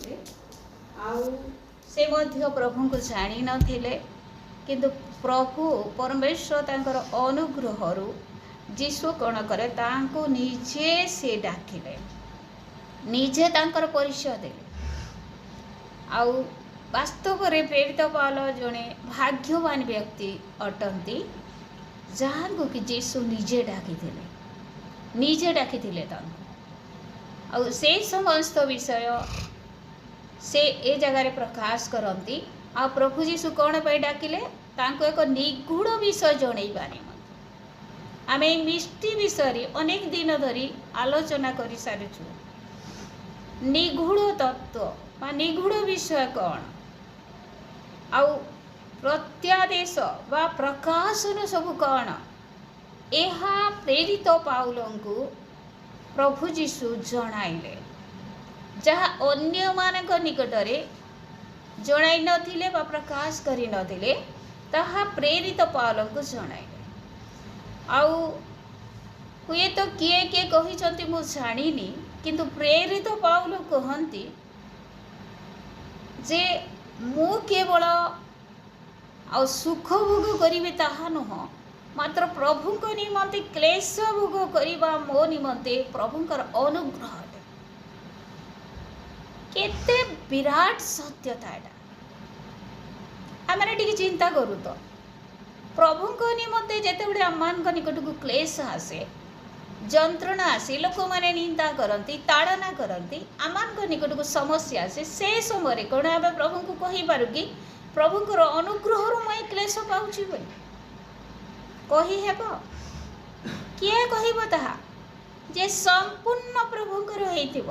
ଥିଲେ ଆଉ ସେ ମଧ୍ୟ ପ୍ରଭୁଙ୍କୁ ଜାଣି ନଥିଲେ କିନ୍ତୁ ପ୍ରଭୁ ପରମେଶ୍ୱର ତାଙ୍କର ଅନୁଗ୍ରହରୁ ଯୀଶୁ କ'ଣ କଲେ ତାଙ୍କୁ ନିଜେ ସେ ଡାକିଲେ, ନିଜେ ତାଙ୍କର ପରିଚୟ ଦେଲେ। ଆଉ ବାସ୍ତବରେ ପ୍ରେରିତ ପାଉଲ ଜଣେ ଭାଗ୍ୟବାନ ବ୍ୟକ୍ତି ଅଟନ୍ତି ଯାହାଙ୍କୁ କି ଯୀଶୁ ନିଜେ ଡାକିଥିଲେ ତାଙ୍କୁ। ଆଉ ସେ ସମସ୍ତ ବିଷୟ ସେ ଏ ଜାଗାରେ ପ୍ରକାଶ କରନ୍ତି। ଆଉ ପ୍ରଭୁ ଯୀଶୁ କ'ଣ ପାଇଁ ଡାକିଲେ? ତାଙ୍କୁ ଏକ ନିଗୂଢ଼ ବିଷୟ ଜଣେଇବା ନିମନ୍ତେ। ଆମେ ଏହି ମିଷ୍ଟି ବିଷୟରେ ଅନେକ ଦିନ ଧରି ଆଲୋଚନା କରିସାରିଛୁ। ନିଗୂଢ଼ ତତ୍ତ୍ୱ ବା ନିଗୂଢ଼ ବିଷୟ କ'ଣ, ଆଉ ପ୍ରତ୍ୟାଦେଶ ବା ପ୍ରକାଶନ ସବୁ କ'ଣ, ଏହା ପ୍ରେରିତ ପାଉଲଙ୍କୁ ପ୍ରଭୁ ଯୀଶୁ ଜଣାଇଲେ, ଯାହା ଅନ୍ୟମାନଙ୍କ ନିକଟରେ ଜଣାଇ ନଥିଲେ ବା ପ୍ରକାଶ କରିନଥିଲେ, ତାହା ପ୍ରେରିତ ପାଉଲଙ୍କୁ ଜଣାଇଲେ। ଆଉ ହୁଏତ କିଏ କିଏ କହିଛନ୍ତି ମୁଁ ଜାଣିନି, କିନ୍ତୁ ପ୍ରେରିତ ପାଉଲ କହନ୍ତି ଯେ ମୁଁ କେବଳ ଆଉ ସୁଖ ଭୋଗ କରିବି ତାହା ନୁହଁ, ମାତ୍ର ପ୍ରଭୁଙ୍କ ନିମନ୍ତେ କ୍ଲେଶ ଭୋଗ କରିବା ମୋ ନିମନ୍ତେ ପ୍ରଭୁଙ୍କର ଅନୁଗ୍ରହ ଅଟେ। କେତେ ବିରାଟ ସତ୍ୟତା ଏଟା। ଆମେ ଟିକେ ଚିନ୍ତା କରୁ ତ, ପ୍ରଭୁଙ୍କ ନିମନ୍ତେ ଯେତେବେଳେ ଆମମାନଙ୍କ ନିକଟକୁ କ୍ଲେଶ ଆସେ, ଯନ୍ତ୍ରଣା ଆସେ, ଲୋକମାନେ ନିନ୍ଦା କରନ୍ତି, ତାଡ଼ନା କରନ୍ତି, ଆମମାନଙ୍କ ନିକଟକୁ ସମସ୍ୟା ଆସେ, ସେ ସମୟରେ କ'ଣ ଆମେ ପ୍ରଭୁଙ୍କୁ କହିପାରୁ କି ପ୍ରଭୁଙ୍କର ଅନୁଗ୍ରହରୁ ମୁଁ ଏ କ୍ଲେଶ ପାଉଛି ବୋଲି? କହିହେବ? କିଏ କହିବ ତାହା? ଯେ ସମ୍ପୂର୍ଣ୍ଣ ପ୍ରଭୁଙ୍କର ହେଇଥିବ,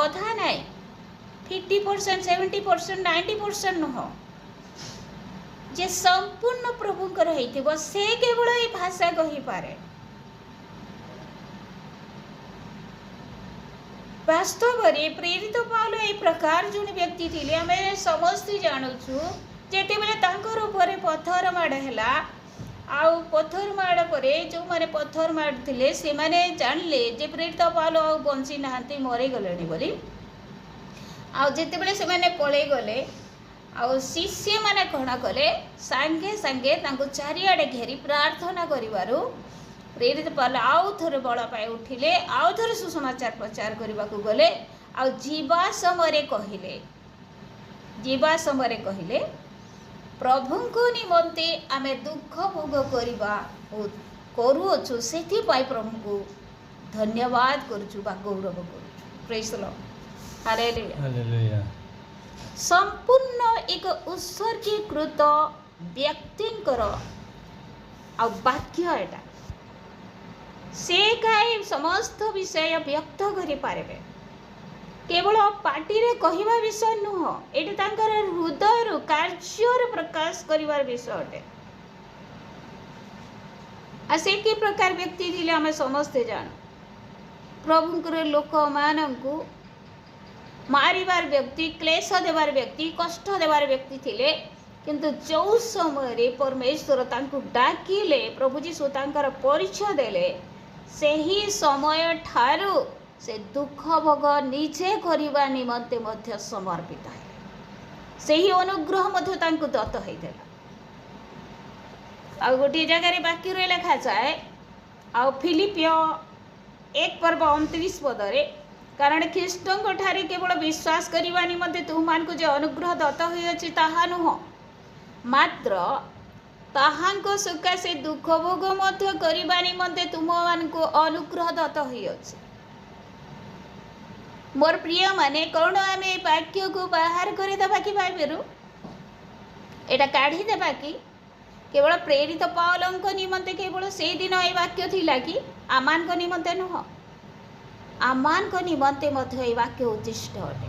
ଅଧା ନାହିଁ, 50%, 70%, 90% ନୁହଁ, ଯେ ସମ୍ପୂର୍ଣ୍ଣ ପ୍ରଭୁଙ୍କର ହେଇଥିବ ସେ କେବଳ ଏଇ ଭାଷା କହିପାରେ। ବାସ୍ତବରେ ପ୍ରେରିତ ପାଉଲ ଏହି ପ୍ରକାର ଜଣେ ବ୍ୟକ୍ତି ଥିଲେ। ଆମେ ସମସ୍ତେ ଜାଣୁଛୁ ଯେତେବେଳେ ତାଙ୍କର ଉପରେ ପଥର ମାଡ଼ ହେଲା, ଆଉ ପଥର ମାଡ଼ ପରେ ଯେଉଁମାନେ ପଥର ମାଡ଼ୁଥିଲେ ସେମାନେ ଜାଣିଲେ ଯେ ପ୍ରେରିତ ପାଉଲ ଆଉ ବଞ୍ଚି ନାହାନ୍ତି, ମରିଗଲେଣି ବୋଲି। ଆଉ ଯେତେବେଳେ ସେମାନେ ପଳେଇ ଗଲେ, ଆଉ ଶିଷ୍ୟମାନେ କ'ଣ କଲେ, ସାଙ୍ଗେ ସାଙ୍ଗେ ତାଙ୍କୁ ଚାରିଆଡ଼େ ଘେରି ପ୍ରାର୍ଥନା କରିବାରୁ ପ୍ରେରିତ ପାଉଲ ଆଉ ଥରେ ବଳ ପାଇ ଉଠିଲେ, ଆଉ ଥରେ ସୁସମାଚାର ପ୍ରଚାର କରିବାକୁ ଗଲେ। ଆଉ ଯିବା ସମୟରେ କହିଲେ ପ୍ରଭୁଙ୍କ ନିମନ୍ତେ ଆମେ ଦୁଃଖ ଭୋଗ କରୁଅଛୁ, ସେଥିପାଇଁ ପ୍ରଭୁଙ୍କୁ ଧନ୍ୟବାଦ କରୁଛୁ ବା ଗୌରବ କରୁଛୁ। ପ୍ରେଜ୍ ଦ ଲର୍ଡ, ହାଲେଲୁୟା। ସମ୍ପୂର୍ଣ୍ଣ ଏକ ଉତ୍ସର୍ଗୀକୃତ ବ୍ୟକ୍ତିଙ୍କର ଆଉ ବାକ୍ୟ ଏଟା। ସେ କାହିଁ ସମସ୍ତ ବିଷୟ ବ୍ୟକ୍ତ କରିପାରିବେ, କେବଳ ପାଟିରେ କହିବା ବିଷୟ ନୁହଁ, ଏଠି ତାଙ୍କର ହୃଦୟରୁ କାର୍ଯ୍ୟରେ ପ୍ରକାଶ କରିବାର ବିଷୟ ଅଟେ। ଆଉ ସେ କି ପ୍ରକାର ବ୍ୟକ୍ତି ଥିଲେ ଆମେ ସମସ୍ତେ ଜାଣୁ। ପ୍ରଭୁଙ୍କର ଲୋକମାନଙ୍କୁ ମାରିବାର ବ୍ୟକ୍ତି, କ୍ଲେଶ ଦେବାର ବ୍ୟକ୍ତି, କଷ୍ଟ ଦେବାର ବ୍ୟକ୍ତି ଥିଲେ। କିନ୍ତୁ ଯେଉଁ ସମୟରେ ପରମେଶ୍ୱର ତାଙ୍କୁ ଡାକିଲେ, ପ୍ରଭୁ ଯୀଶୁ ତାଙ୍କର ପରିଚୟ ଦେଲେ, ସେହି ସମୟ ଠାରୁ ସେ ଦୁଃଖ ଭୋଗ ନିଜେ କରିବା ନିମନ୍ତେ ମଧ୍ୟ ସମର୍ପିତ ହେଲେ। ସେହି ଅନୁଗ୍ରହ ମଧ୍ୟ ତାଙ୍କୁ ଦତ୍ତ ହୋଇଥିଲା। ଆଉ ଗୋଟିଏ ଜାଗାରେ ବାକ୍ୟରେ ଲେଖାଯାଏ, ଆଉ ଫିଲିପିଓ 1:29 କାରଣ ଖ୍ରୀଷ୍ଟଙ୍କ ଠାରେ କେବଳ ବିଶ୍ୱାସ କରିବା ନିମନ୍ତେ ତୁମମାନଙ୍କୁ ଯେ ଅନୁଗ୍ରହ ଦତ୍ତ ହୋଇଅଛି ତାହା ନୁହଁ, ମାତ୍ର ତାହାଙ୍କ ସକାଶେ ଦୁଃଖ ଭୋଗ ମଧ୍ୟ କରିବା ନିମନ୍ତେ ତୁମମାନଙ୍କୁ ଅନୁଗ୍ରହ ଦତ୍ତ ହୋଇଅଛି। ମୋର ପ୍ରିୟମାନେ, କ'ଣ ଆମେ ଏ ବାକ୍ୟକୁ ବାହାର କରିଦେବା କି ଭାଇବେରୁ? ଏଇଟା କାଢ଼ିଦେବା କି? କେବଳ ପ୍ରେରିତ ପାଉଲଙ୍କ ନିମନ୍ତେ କେବଳ ସେଇଦିନ ଏ ବାକ୍ୟ ଥିଲା କି? ଆମମାନଙ୍କ ନିମନ୍ତେ ନୁହଁ, ଆମମାନଙ୍କ ନିମନ୍ତେ ମଧ୍ୟ ଏ ବାକ୍ୟ ଉଦ୍ଦିଷ୍ଟ ଅଟେ।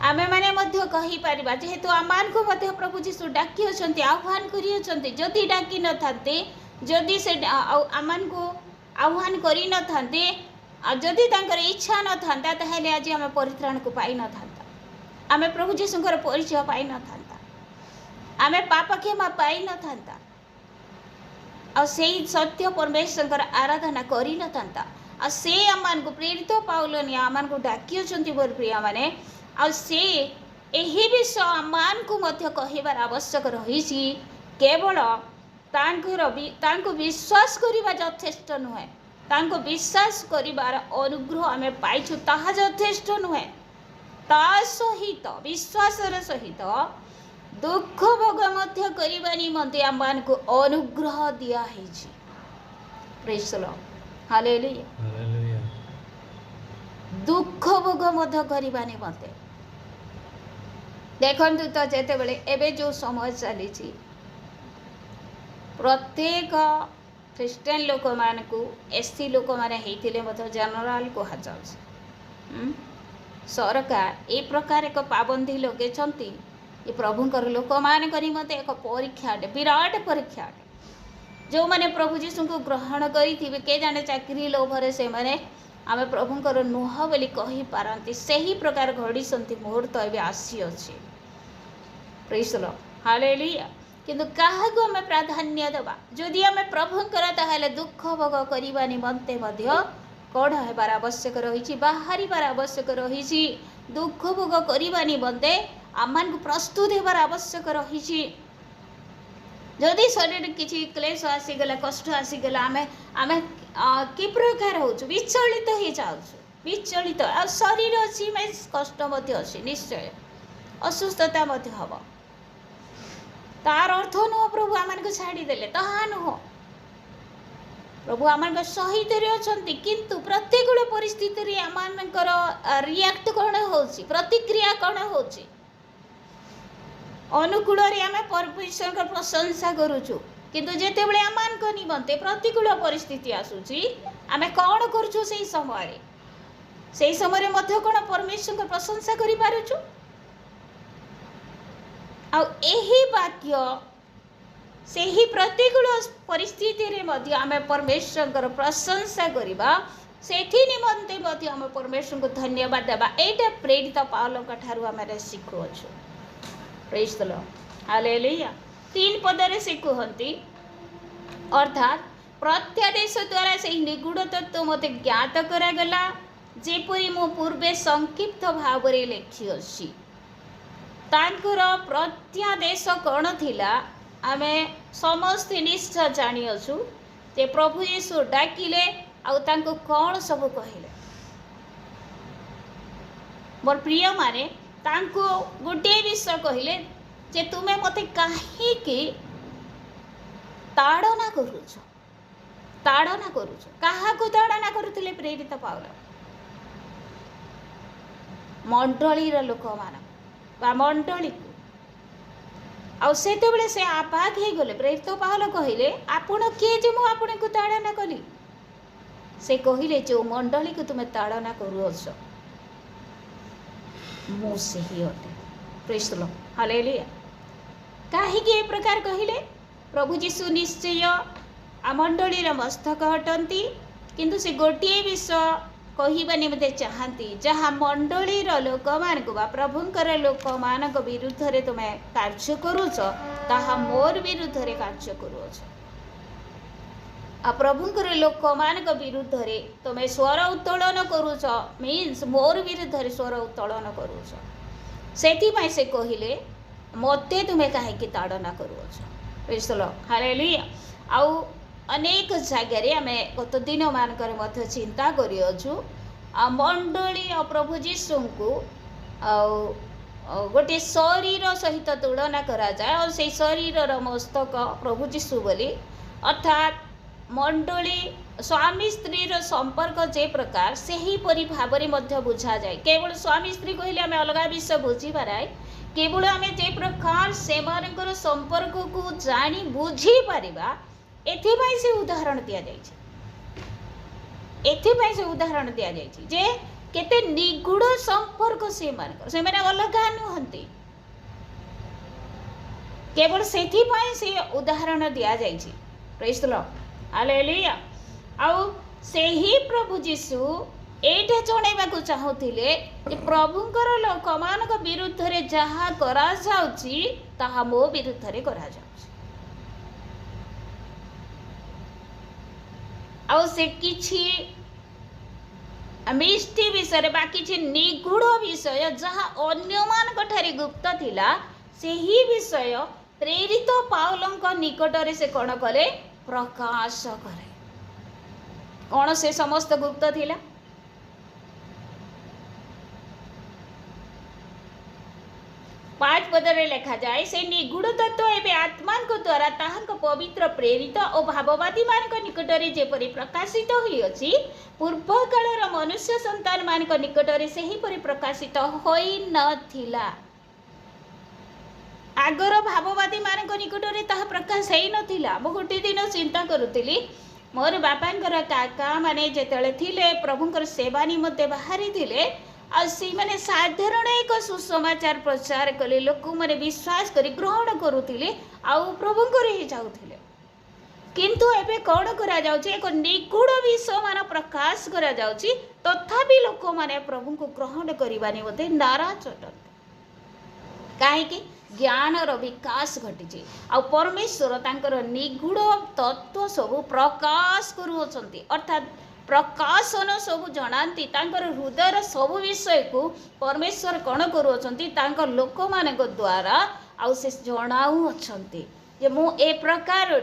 ଆମେମାନେ ମଧ୍ୟ କହିପାରିବା, ଯେହେତୁ ଆମମାନଙ୍କୁ ମଧ୍ୟ ପ୍ରଭୁ ଯୀଶୁ ଡାକିଅଛନ୍ତି, ଆହ୍ୱାନ କରିଅଛନ୍ତି। ଯଦି ଡାକି ନଥାନ୍ତେ, ଯଦି ସେ ଆମମାନଙ୍କୁ ଆହ୍ୱାନ କରିନଥାନ୍ତେ, ଆଉ ଯଦି ତାଙ୍କର ଇଚ୍ଛା ନଥାନ୍ତା, ତାହେଲେ ଆଜି ଆମେ ପରିତ୍ରାଣକୁ ପାଇନଥାନ୍ତା, ଆମେ ପ୍ରଭୁ ଯୀଶୁଙ୍କର ପରିଚୟ ପାଇନଥାନ୍ତା, ଆମେ ପାପ କ୍ଷମା ପାଇନଥାନ୍ତା, ଆଉ ସେଇ ସତ୍ୟ ପରମେଶ୍ୱରଙ୍କର ଆରାଧନା କରିନଥାନ୍ତା। आ से आम को प्रेरित पाउलनि आम को डाकी अच्छा मोर प्रिय मैंने आ से यही विषय आम को कहबार आवश्यक रही केवल तांको विश्वास करवा यथेष्ट नुहे तांको विश्वास करिबार अनुग्रह आमे पाइछु ताहा यथेष्ट नुहे ता सहित विश्वासर सहित दुख भोग मध्य करिबा निमंते आमको अनुग्रह दिया हेछि। Praise the Lord, hallelujah. दुख भोग मध्य करिबा निमंते देखंतु तो जेते बेले एबे जो समय चली प्रत्येक ख्रीस्टियन लोक मान को एससी लोक मैंने जनरल कह सरकार ए प्रकार एक पाबंदी लगे ये प्रभुंकर लोक मान निमंते एक परीक्षा विराट परीक्षा जो मैंने प्रभु जीशु को ग्रहण करेंगे के जाने चाकरी लोभरे से मैंने आम प्रभुंकर नुह बोली कही पारती से ही प्रकार घड़ी मुहूर्त एवं आसी अच्छे। Praise the Lord, hallelujah. किंतु क्या आम प्राधान्य देवा जदि आम प्रभुंकर ताहले दुख भोग करने निमंते कौन होबार आवश्यक रही बाहर आवश्यक रही दुख भोग करने निमंते आम को प्रस्तुत होबार आवश्यक रही। जदि शरीर किसी क्लेश आसीगला कष्ट आसीगला आम आम कि प्रकार हो विचलित हो जाऊँ विचलित आ शरीर अच्छी कष्ट अच्छी निश्चय असुस्थता हम तार अर्थ नुह प्रभु आम को छाड़देले ताहा नुह प्रभु आम सहित अच्छा किंतु प्रतिकूल परिस्थिति आम रिएक्ट कौन हो प्रतिक्रिया कौन हो अनुकूल आम परमेश्वर प्रशंसा करुचु किंतु जेते बळे आम निमंते प्रतिकूल परिस्थिति आसुची आम कौन करुचु से समय मध्य कौन परमेश्वर प्रशंसा करि पारुचु आ एही वाक्य से ही प्रतिकूल परिस्थिति रे मध्य आम परमेश्वर प्रशंसा करवा से निमंते आम परमेश्वर को धन्यवाद देवा एटा प्रेरित पाउल ठारू आम शिखुअछु। Praise the Lord, hallelujah. 3 पदरे से कहती अर्थात प्रत्यादेश द्वारा से निगूढ़ तत्व मत ज्ञात करागला जेपरी मो पूर्वे संक्षिप्त भाव में लिखी अच्छी तांकर प्रत्यादेश कौन थिला आमे समस्ते निश्चय जानी अच्छु जे प्रभु यीशु डाकिले आउ तांको कौन सब कहले मोर प्रिय माने तांको गोटे विषय कहले जे तुमे मते काहे कि ताड़ना करूछ कहा को ताड़ना करुथिले प्रेरित पाउल मंडलीर लोक मान मंडली को आते से आपाक हो गले प्रेरित पाउल कहले आपण किए जे मु आपण को ताड़ना कली से कहले जो मंडली को तुम ताड़ना करुछ मु से ही अटे। Praise the Lord, hallelujah. काहे कि ए प्रकार कहले प्रभु जीशु निश्चय आ मंडलीर मस्तक हटंती किंतु से गोटे विषय कहवा निमते चाहती जहाँ मंडलीर लोक मान प्रभुंकर लोक मान विरुद्ध रे तुम कार्य करुच ताहा मोर विरुद्ध रे कार्य करुच आ प्रभुंकर लोक मान विरुद्ध रे तुम स्वर उत्तोलन करुच मीन्स मोर विरुद्ध रे स्वर उत्तोलन करुच सेथिपाई से कहले मते तुम्हें कहीं ताड़ना करुच। Praise the Lord, hallelujah. आउ अनेक जगह आम गत दिन मानक चिंता करियछु आ मंडली आ प्रभु जीशु को गोटे शरीर सहित तुलना करा जाए और से शरीर मस्तक प्रभु जीशु बोली अर्थात मंडली स्वामी स्त्री संपर्क जे प्रकार से ही परि भाव में बुझा जाए केवल स्वामी स्त्री कहले आम अलग विषय बुझी पाराए केवल आम जे प्रकार से संपर्क को जानी बुझी पारिबा एथिपाई से उदाहरण दिया जाइए एथिपाई से उदाहरण दिया जाइए जे केते निगूढ़ संपर्क से माने अलग नुहंती केवल सेथिपाई से उदाहरण दिया जाइए। Praise the Lord, hallelujah. आउ सेही प्रभु जीशु एटा जणैबाकू चाहुथिले जे प्रभुंकर लोक मानक विरुद्ध रे जहा करा जाउची ताहा मो विरुद्ध रे करा जाउची आउ से किछि मिष्टि विषय बा किछि निगूढ़ विषय जहाँ अन्य मान ठारे गुप्त थिला सेही विषय प्रेरित पाउलंक निकटरे से कौन कले प्रकाश करे। कौन से समस्त गुप्त थिला? पांच पदरे लिखा जाए से निगूढ़ तत्व एवं आत्मा द्वारा ताहांक पवित्र प्रेरित और भाववादी मान निकटरे जेपरि प्रकाशित होई अछि पूर्व कालर मनुष्य संतान मान निकटरे से ही परि प्रकाशित होई नथिला। आगर भाववादी मान निकटरे ताहा प्रकाश हेई नथिला। मु गोटे दिन चिंता करुतिली मोर बापांकर काका माने जेतले थिले प्रभुंकर सेवा निमंते बाहरी थिले आ सी माने साधारण एक सुसमाचार प्रचार कले लोक माने विश्वास करी ग्रहण करुतिले आ प्रभुंकर ही जाउथिले। किंतु एबे कौन करा जाउची एक निगूढ़ विषय मान प्रकाश करा जाउची तथापि लोक माने प्रभु को ग्रहण करिबा निमंते नाराज अटंती। काहेकि ज्ञानर विकास घटी आ परमेश्वर तांकर निगूढ़ तत्व सब प्रकाश करुअछंती अर्थात प्रकाशन सब जनाती तांकर हृदयर सब विषय को परमेश्वर कौन करुअछंती तांकर लोक मानक द्वारा आ से जनाऊ अछंती जे मु ए प्रकार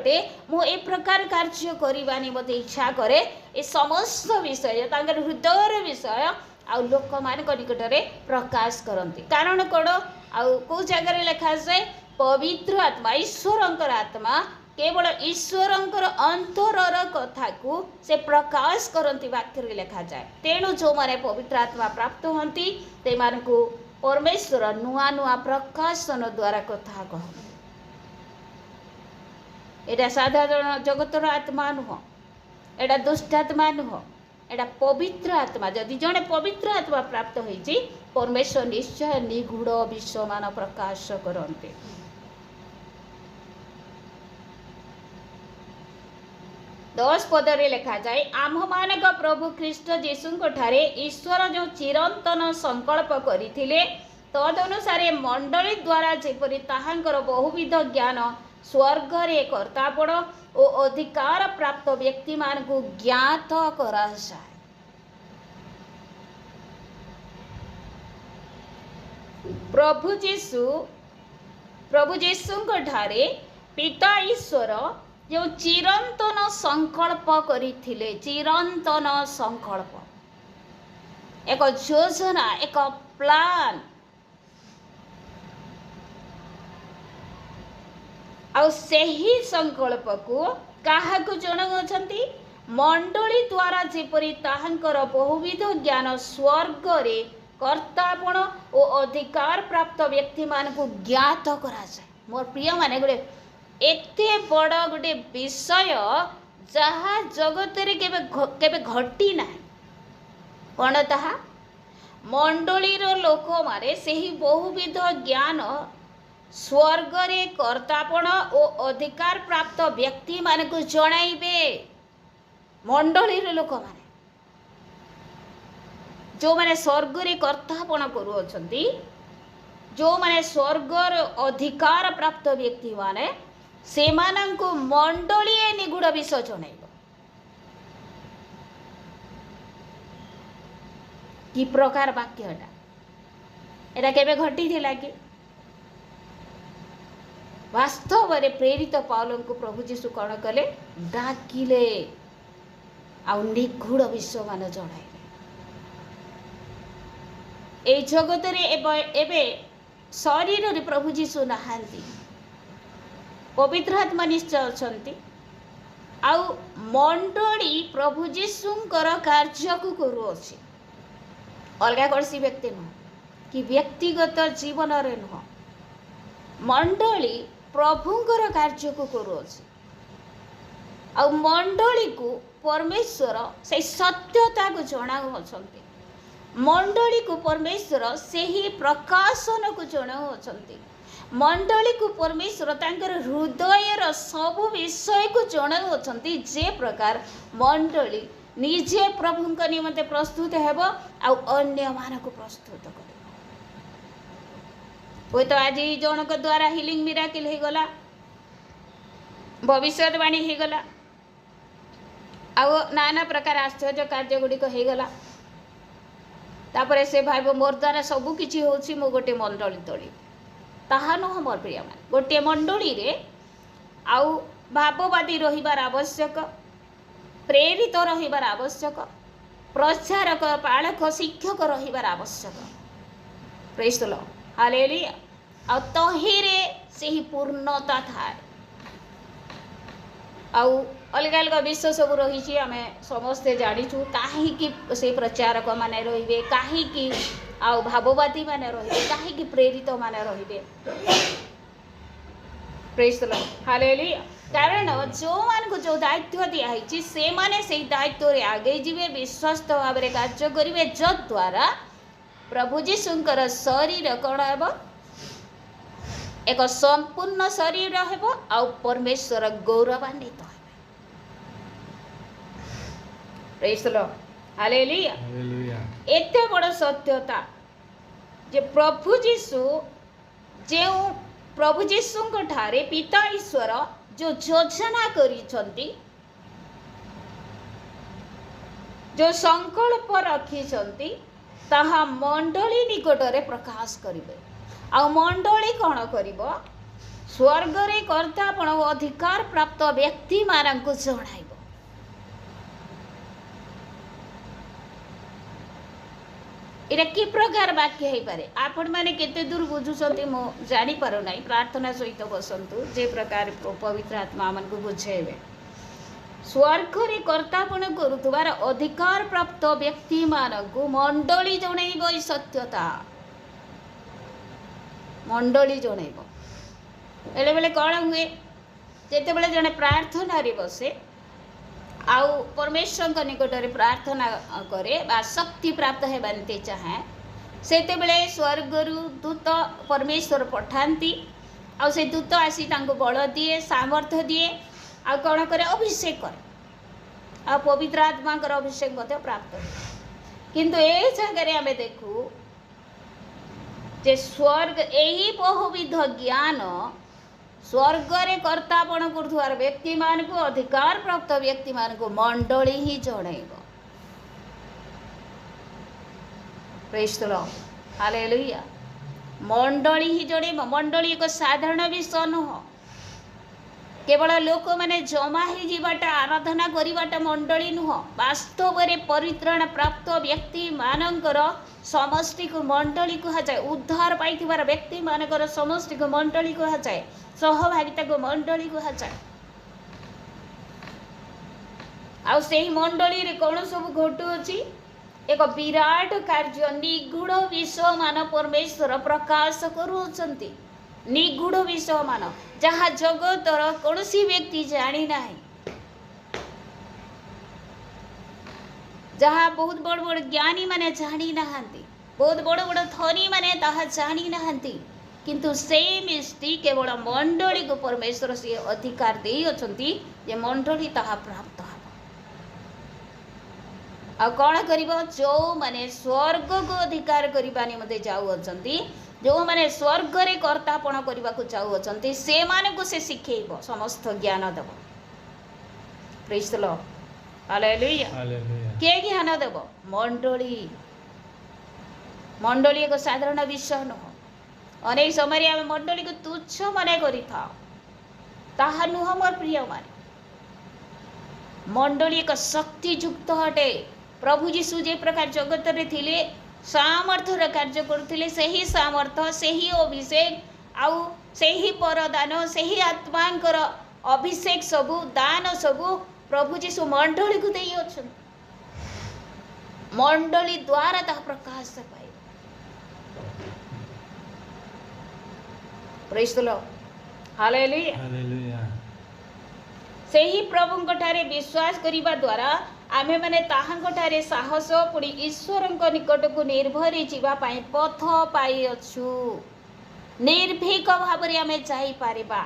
कार्य करबा निमते इच्छा करे ए समस्त विषय तांकर हृदयर विषय आ लोक मानक निकटरे प्रकाश करंती। कारण कौन आउ को जगह लिखा जाए पवित्र आत्मा ईश्वरंकर आत्मा केवल ईश्वरंकर अंतरर कथा को से प्रकाश करंती वाक्य लिखा जाए। तेणु जो माने पवित्र आत्मा प्राप्त होती ते मान को परमेश्वर नुआ नुआ प्रकाशन द्वारा कथा कहते। एटा साधारण जगतर आत्मा नुह, एटा दुष्ट आत्मा नुह, एटा पवित्र आत्मा। जदि जड़े पवित्र आत्मा प्राप्त होइछि परमेश्वर निश्चय निगूढ़ विश्व मान प्रकाश करते। 10 पदरे लिखा जाए आम मानक प्रभु ख्रीष्ट जीशुंक ठारे ईश्वर जो चिरंतन संकल्प करथिले तदनुसार मंडली द्वारा जेपरि ताहांकर बहुविध ज्ञान स्वर्ग रे कर्तापण और अधिकार प्राप्त व्यक्ति मान को ज्ञात करा जाए। प्रभु जीशुंक ठारे पिता ईश्वर जो चिरंतन संकल्प करिथिले चिरंतन संकल्प एक योजना एक प्लान आ सही संकल्प को काहा को जणाउछंती मंडली द्वारा जेपरि ताहांकर बहुविध ज्ञान स्वर्ग रे कर्तापण और अधिकार प्राप्त व्यक्ति मान को ज्ञात करा जाए। मोर प्रिय माने गोटे एते बड़ गोटे विषय जहाँ जगत रे केबे घटी ना कौन ताहा मंडली रो लोक मारे सेही बहुविध ज्ञान स्वर्ग रे कर्तापण और अधिकार प्राप्त व्यक्ति मान को जणाइबे। मंडली रो लोक माने जो माने स्वर्ग रे कर्तापण करूछंती जो माने स्वर्ग अधिकार प्राप्त व्यक्ति माने सेमानंकु मंडली निगूढ़ विषय जणाइब। कि प्रकार वाक्यटा एटा केबे घटी थिला कि वास्तव में प्रेरित पाउल को प्रभु जीशु कौन कले डाकिले आ निगूढ़ विश्व मान जणाइले। ए जगत रे एबे शरीर रे प्रभु जीशु नहांती पवित्र आत्मा निश्चय अछंती आउ मंडली प्रभु जीशुंकर कार्य को करूअछि। अलगा कौन व्यक्ति नुह कि व्यक्तिगत जीवन रे नुह मंडली प्रभुंकर कार्य को करूअछि आ मंडली को परमेश्वर से सत्यता को जणाउछंती। मंडली को परमेश्वर से ही प्रकाशन को जणाउछंती। मंडली को परमेश्वर तांकर हृदयर सब विषय को जणाउछंती जे प्रकार मंडली निजे प्रभुंक निमंते प्रस्तुत हेब आ अन्य मान को प्रस्तुत कर। वो तो आज जनक द्वारा हिलिंग मिराकिल हो गला भविष्यवाणी हो गला आ नाना प्रकार आश्चर्य कार्य गुड़िक हो गला तापर से भाव मोर द्वारा सबकि हूँ मो गोटे मंडली तोड़ी ताहा नुह मोर प्रिय मान गोटे मंडली रे आउ भाववादी रहिबार आवश्यक प्रेरित रहिबार आवश्यक प्रचारक पालक शिक्षक रहिबार आवश्यक प्रेज द लॉर्ड हालेलुया आ तहिरे सेही पूर्णता थाए आउ अलग अलग विषय सब रही आम समस्ते जाचु कहीं से प्रचारक माने रे कहीं आउ भाववादी माने रे कहीं प्रेरित माने रे प्रेज द लॉर्ड हालेलुया कारण जो मान जो दायित्व दिखाई से माने से दायित्व रे आगे जीवे विश्वस्त भाव में कार्य करेंगे जद्वारा प्रभु जीशुंकर शरीर कौन है एक संपूर्ण शरीर हेब आउ परमेश्वर गौरवान्वित है प्रेज द लॉर्ड हालेलुया एते बड़ सत्यता जे प्रभु जीशु जे प्रभु जीशुंक ठारे पिता ईश्वर जो योजना करिसंती जो संकल्प रखिसंती ताहा मंडली निकटरे प्रकाश करिवे आ मंडली कौन करिबो स्वर्ग रे कर्तापण अधिकार प्राप्त व्यक्ति मानंकु जणाइबो एटा कि प्रकार वाक्य हो पारे आपण माने केते दूर बुझुछंती मो जानि पारो नाही प्रार्थना सहित बसंतु जे प्रकार पवित्र आत्मा हमन को बुझेबे स्वर्ग रे कर्तापण करुवार अधिकार प्राप्त व्यक्ति मानंकु मंडली जणाइबो ई सत्यता मंडली जणाइबो बेले बेले कौन हुए जेते बेले जने प्रार्थना रे बसे आउ परमेश्वर निकट में प्रार्थना करे बा शक्ति प्राप्त हेबान्ते चाहे सेते बेले स्वर्गरु दूत परमेश्वर पठांती आउ से दूत आसी तांको बल दिए सामर्थ्य दिए आ कौन करे अभिषेक करे आ पवित्र आत्मा अभिषेक मते प्राप्त किंतु ए जगह आम देखू जे स्वर्ग यही बहुविध ज्ञान स्वर्ग रे कर्तापण करुवार व्यक्ति मान को अधिकार प्राप्त व्यक्ति मान को मंडली ही जणाइबो प्रेज द लॉर्ड हालेलुया मंडली ही जणाइबो मंडली एक साधारण विषय नुह केवल लोक माने जमा ही जीवाटा आराधना करिवाटा मंडली नुह वास्तव रे परित्राण प्राप्त व्यक्ति मानकर समष्टि को मंडली कहा जाए उद्धार पाइथिबार व्यक्ति मानकर समष्टि को मंडली कहा जाए सहभागिता को मंडली कहा जाए आ सेही मंडली रे कौन सब घटू अछि एक विराट कार्य निगूढ़ विषय मान परमेश्वर प्रकाश करूछंती निगूढ़ विषय मान जहाँ जगतर कौन व्यक्ति जानी ना जहाँ बहुत बड़ बड़ ज्ञानी माने जानी नहांती बहुत बड़ बड़ धनी माने ताहा जानी नहांती किंतु से मिस्टी केवल मंडली को परमेश्वर से अधिकार दे अछंती जे मंडली ताहा प्राप्त हो आ कौन करिबो जो माने स्वर्ग को अधिकार करिबा निमते जाऊ अछंती जो माने स्वर्ग रे कर्तापण करबा को चाहू अछंती से माने को से सिखेइबो समस्त ज्ञान देबो praise the Lord hallelujah hallelujah के ज्ञान देबो मंडली मंडली एक साधारण विषय नुह अनेक समय आम मंडली को तुच्छ मने करि था ताहा नुह मोर प्रिय माने मंडली एक शक्ति युक्त हटे प्रभु जीशु जे प्रकार जगत रे थिले सामर्थ्य कार्य करथिले सही सामर्थ्य सही अभिषेक आउ सही परदान सही आत्मांकर अभिषेक सबु दान सबु प्रभु जीशु मंडली को देई अछन मंडली द्वारा ता प्रकाश पाए praise the Lord hallelujah hallelujah सही प्रभुंक ठारे विश्वास करिबा द्वारा आमे माने ताहांक ठारे साहस पुणी ईश्वरंक निकट को निर्भर जीवा पाई पथ पाई अछु निर्भीक भाव रे आमे जाई पारिबा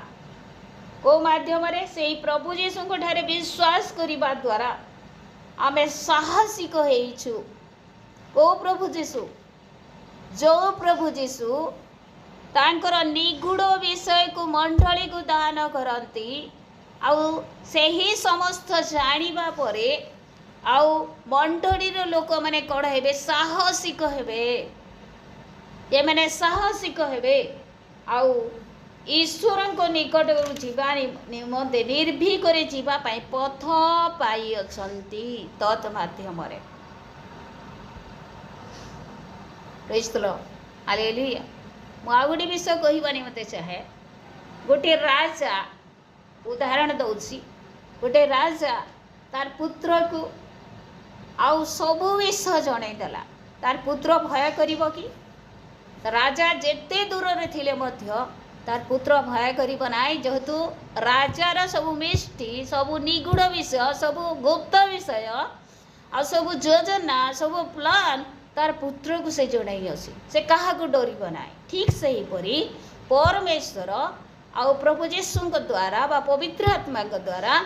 को माध्यम रे सेही प्रभु जीशुंक ठारे विश्वास करिबा द्वारा आमे साहसिक हेइछु ओ प्रभु जीशु जो प्रभु जीशु तांकर निगूढ़ विषय को मंडली को दान करती आउ सेही समस्त जानिबा परे आउ मंडली लोक मैंने कौन हे साहसिक हे ये मैंने साहसिक हे आउ ईश्वर निकट जीवा निमंते निर्भीक जीवाई पथ पाई अछंती तत्माध्यम हालेलुया। मु आ गोटे विषय कहवानी मते चाहे गोटे राजा उदाहरण दौची गोटे राजा तार पुत्र को आउ सबु विषय जनईदेला तार पुत्र भय करिबो कि राजा जेते दूर रे थिले मध्य तार पुत्र भय करिब नाई जेहेतु राजार सबु मिष्टि सबु निगूढ़ विषय सबु गुप्त विषय आ सबु योजना सबु प्लान तार पुत्र को से जड़ाई अच्छी से क्या डरब ना ठीक से ही परी परमेश्वर आउ प्रभु जीशु द्वारा बा पवित्र आत्मा द्वारा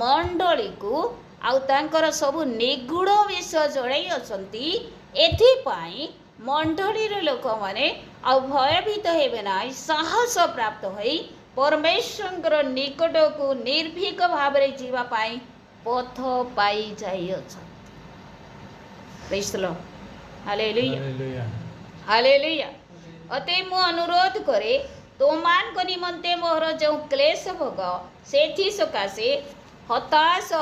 मंडली को आउ तांकर सबु निगूढ़ विषय जड़ाई अच्छी एथिपाई मंडली लोक मैंने आउ भयभीत हेबे ना साहस प्राप्त होई परमेश्वर निकट को निर्भीक भाव में जीवाई पथ पाई जाई अच्छा। Praise the Lord. Hallelujah hallelujah. अते मु अनुरोध करे तोमान को निमंते मोर जो क्लेश भोग सेथि सकाशे हताश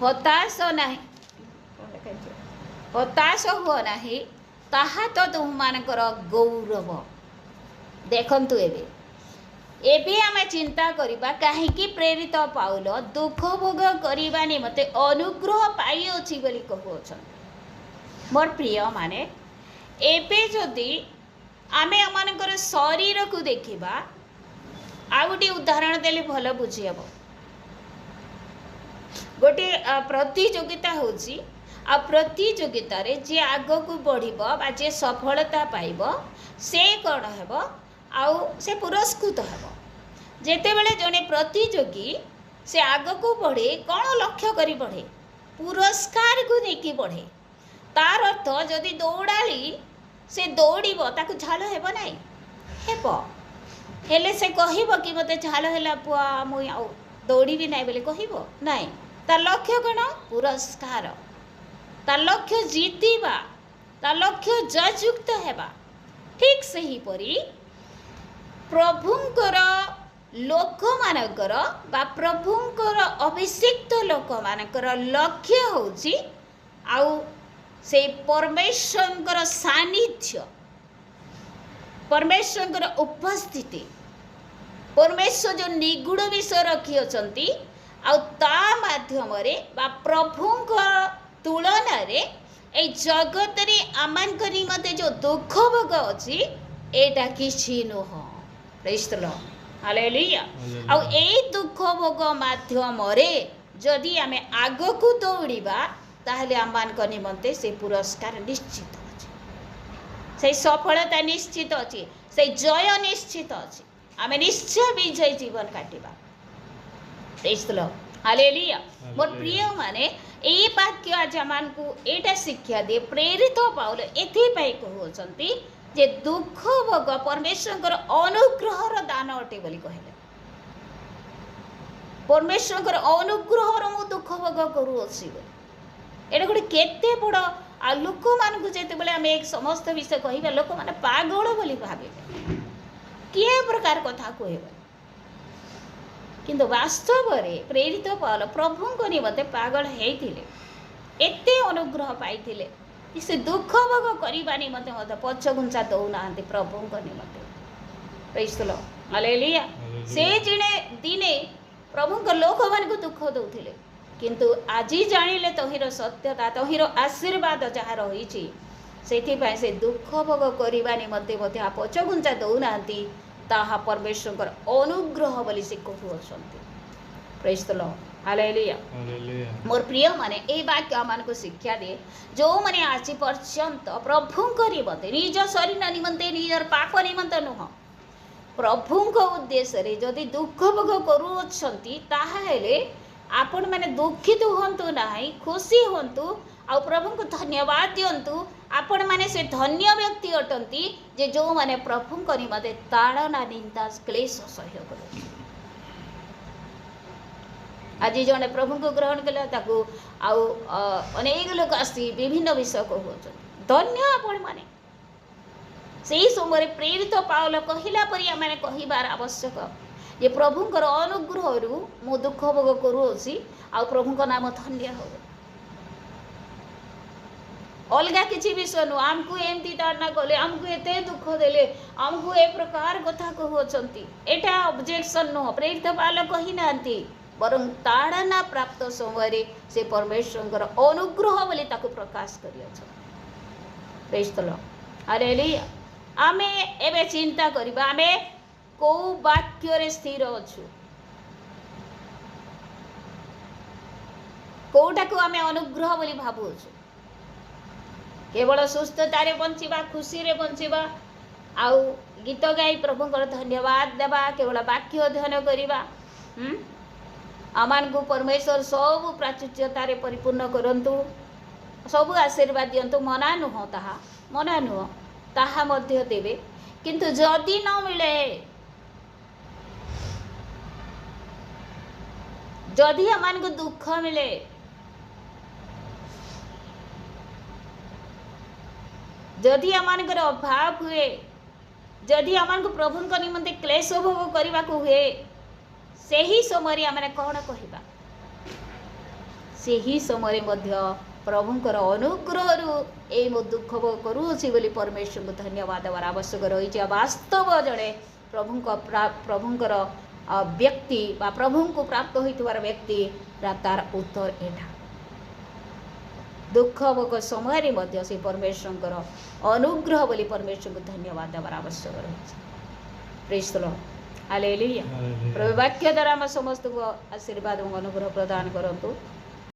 हताश नहीं हताश हुआ नहीं ताहा तो तुममानकर गौरव देखंतु एबे एबे आमे चिंता करिबा काहेकि प्रेरित पाउल दुख भोग करिबा निमते अनुग्रह पाई अछि बोली कहउछन। मोर प्रिय माने एबे जदि आमे अमानकर शरीर को देखिबा आ गोटे उदाहरण देले भल बुझी हबो। गोटे प्रतियोगिता होची आ प्रतियोगिता रे जे आगो को बढ़िबो बा जे सफलता पाइबो से कोन हेबो आउ से पुरस्कृत हेबो। जेते बेले जने प्रतियोगी से आगो को बढ़े कौन लक्ष्य करी बढ़े पुरस्कार को देखी बढ़े तार अर्थ जदि दौड़ाली से दौड़ब ताकू झाल हेब नाई हेब हेले से कहब कि मते झाल है पुआ मुई आउ दौड़ी नाई बोले कहब नाई तार लक्ष्य कौन पुरस्कार तार लक्ष्य जीतिबा तार लक्ष्य जयुक्त हेबा। ठीक से ही परी प्रभुंकर लोक मानकर बा प्रभुंकर अभिषिक्त लोक मानकर लक्ष्य होची आउ से परमेश्वर सानिध्य परमेश्वर उपस्थिति परमेश्वर जो निगूढ़ विषय रखी अछंती आउ ता माध्यम रे बा प्रभुंकर तुलना रे ए जगत रे आमानक निमते जो दुख भोग अछि एटा किछि नुह। Praise the Lord. हालेलुया। आउ ए दुख भोग माध्यम रे जदि आमे आगो को दौड़िबा ताहले आमानक निमते से पुरस्कार निश्चित अछि से सफलता निश्चित अछि से जय निश्चित अछि आमे निश्चय विजय जीवन काटिबा। Praise the Lord. हालेलुया। मोर प्रिय माने ए वाक्य आज आमानकु एटा शिक्षा दे प्रेरित पाउल एथिपाई कहउछंती जे दुख भोग परमेश्वर अनुग्रहर दान अटे बोली कहले परमेश्वर अनुग्रहर मु दुख भोग करूअछि एटा गोटे केते बड़ आ लोक मानकु जेते बेले आमे एक समस्त विषय कहिबा लोक माने पागल बोली भाबे किए प्रकार कथा कहबे किंतु वास्तव रे प्रेरित पाउल प्रभुंको निमते पागल हेइथिले एते अनुग्रह पाइथिले से दुख भोग करबा निमते मते पछ घुंचा दउ नाहंती प्रभुंको निमते। Praise the Lord. हालेलुया। से जिने दिने प्रभुंको लोक मान को दुख दउथिले किंतु आजी जानिले तहिर सत्यता तहिर आशीर्वाद जहा रहिछि सेथि पय से दुख भोग करबा निमते मते पछ घुंचा दउ नाहंती ताहा परमेश्वर अनुग्रह बोली से कहउछंती। Praise the Lord. हालेलुया। मोर प्रिय माने ए वाक्य मान को शिक्षा दे जो माने आज पर्यंत प्रभुंक निमंते निज शरीर निमंते निजर पाप निमंते नुह प्रभुंक उद्देश्य रे जदि दुख भोग करूछंती ताहा हेले आपण माने दुखित होंतु नाही खुशी होंतु आ प्रभु को धन्यवाद दियंतु आपण माने से धन्य व्यक्ति अटंती जे जो माने प्रभु को निमते ताड़ना निंदा क्लेश सहयोग करू। आज जड़े प्रभु को ग्रहण कला अनेक लोग आसी विभिन्न विषय कहूँ धन्य आपण मैंने से समय प्रेरित पावल कहला परी आम कहबार आवश्यक ये प्रभुंकर अनुग्रह मु दुख भोग करुँची आ प्रभु नाम धन्य हो अलगा किसी विषय नु आमको एमती ताड़ना कले आमको एते दुख देले आमको ए प्रकार कथा कहउछंती एटा ऑब्जेक्शन नुह प्रेरित पाल कही नांती बरं ताड़ना प्राप्त समय से परमेश्वर अनुग्रह बोली ताको प्रकाश करियछ प्रेज द लॉर्ड हालेलुया आमे एबे चिंता करिबा आमे को वाक्य रे स्थिर अछु कोटा को आमे अनुग्रह बोली भाबुछु केवल सुस्थतारे बंचिबा खुशी रे बंचिबा आउ गीत गाई प्रभु को धन्यवाद देबा केवल वाक्य अध्ययन करिबा आमान को परमेश्वर सब प्राचुर्यतारे परिपूर्ण करंतु सब आशीर्वाद दियंतु मना नुह ताहा मध्य देवे किंतु जदि न मिले जदि आमान को दुख मिले जदि आमानकर अभाव हुए जदि आमान को प्रभु निमंते क्लेश भोग करने को हुए से ही समय आम कौन कहवा से ही समय प्रभुंकर अनुग्रह ये मो दुख भोग करुँची बोली परमेश्वर को धन्यवाद देवार आवश्यक रही वास्तव जड़े प्रभुंकर व्यक्ति बा प्रभु को प्राप्त होइतवार व्यक्ति तार उत्तर एटा दुख भोग समय से परमेश्वर अनुग्रह बोली परमेश्वर को धन्यवाद देवार आवश्यक रही प्रेज द लॉर्ड हालेलुया प्रभु वाक्य द्वारा हम समस्त को आशीर्वाद और अनुग्रह प्रदान करंतु।